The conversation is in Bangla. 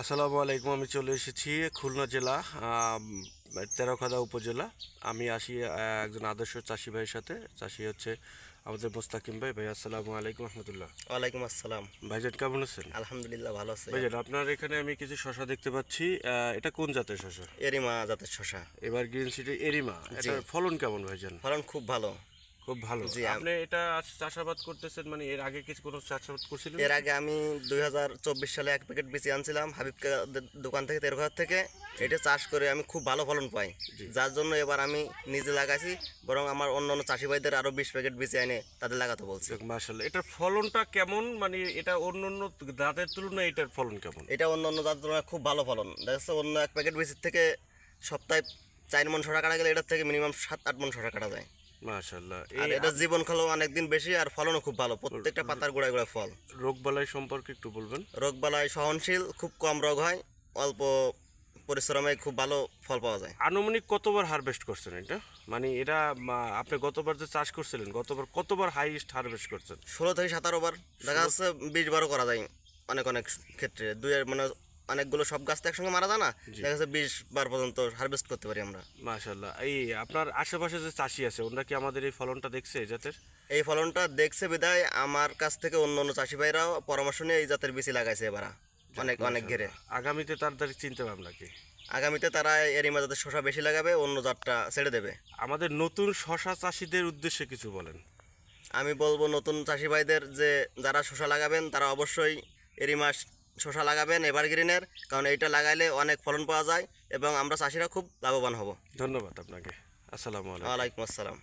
আসসালামু আলাইকুম। আমি চলে এসেছি খুলনা জেলা তেরখাদা উপজেলা। আমি আসি একজন আদর্শ চাষি ভাইয়ের সাথে। চাষি হচ্ছে আমাদের মোস্তাকিম ভাই। ভাই আসসালামু আলাইকুম রহমতুল্লাহ। ওয়ালাইকুম আসসালাম। ভাইজান কেমন আছেন? আলহামদুলিল্লাহ ভালো আছে। ভাইজান আপনার এখানে আমি কিছু শশা দেখতে পাচ্ছি। এটা কোন জাতের শশা? এরিমা জাতের শশা। এবার গ্রিন সিটি এরিমা। জি। এটার ফলন কেমন ভাইজান? ফলন খুব ভালো। খুব ভালো। জি আপনি এটা চাষাবাদ করতেছেন, মানে এর আগে কিছু কোনো চাষাবাদ করছিলেন? এর আগে আমি 2024 সালে এক প্যাকেট বীজ আনছিলাম হাবিবকে দোকান থেকে, তেরঘর থেকে। এটা চাষ করে আমি খুব ভালো ফলন পাই, যার জন্য এবার আমি নিজে লাগাইছি। বরং আমার অন্য অন্য চাষি ভাইদের আরো 20 প্যাকেট বীজ এনে তাদের লাগাতে বলছি। মাশাআল্লাহ। এটার ফলনটা কেমন, মানে এটা অন্য অন্য জাতের তুলনায় এটার ফলন কেমন? এটা অন্য অন্য জাতের তুলনায় খুব ভালো ফলন। দেখা যাচ্ছে অন্য এক প্যাকেট বীজের থেকে সপ্তাহে 4 মণ শশা কাটা গেলে এটার থেকে মিনিমাম 7-8 মণ শশা কাটা যায়। মাশাআল্লাহ। আর এটা জীবন কালও অনেকদিন বেশি, আর ফলনও খুব ভালো। প্রত্যেকটা পাতার গোড়ায় গোড়ায় ফল। রোগবালাই সম্পর্কে একটু বলবেন। রোগবালাই সহনশীল, খুব কম রোগ হয়, অল্প পরিশ্রমে খুব ভালো ফল পাওয়া যায়। আনুমানিক কতবার হারভেস্ট করছেন এটা? মানে এটা আপনি গতবার যে চাষ করছিলেন, গতবার কতবার হাইয়েস্ট হারভেস্ট করছেন? 16 থেকে 17 বার, দেখা যাচ্ছে 20 বারও করা যায় অনেক অনেক ক্ষেত্রে। মানে অনেকগুলো সব গাছ তো একসঙ্গে মারা যায় না, দেখা যাচ্ছে 20 বার পর্যন্ত হারভেস্ট করতে পারি আমরা। মাশাআল্লাহ। এই আপনার আশেপাশে যে চাষি আছে ওনারা কি আমাদের এই ফলনটা দেখছে এই জাতের? এই ফলনটা দেখছে বিদায় আমার কাছ থেকে অন্য অন্য চাষি ভাইরাও পরামর্শ নিয়ে এই জাতের বীজ লাগাইছে এবার অনেক অনেক ঘেরে। আগামীতে তার চিন্তা ভাবনা কি? আগামীতে তারা এরিমা জাতের শশা বেশি লাগাবে, অন্য জাতটা ছেড়ে দেবে। আমাদের নতুন শশা চাষিদের উদ্দেশ্যে কিছু বলেন। আমি বলবো নতুন চাষি ভাইদের যে যারা শশা লাগাবেন তারা অবশ্যই এরিমা শশা লাগাবেন এভারগ্রিনের, কারণ এইটা লাগাইলে অনেক ফলন পাওয়া যায় এবং আমরা চাষিরা খুব লাভবান হব। ধন্যবাদ আপনাকে। আসসালামু আলাইকুম। ওয়ালাইকুম আসসালাম।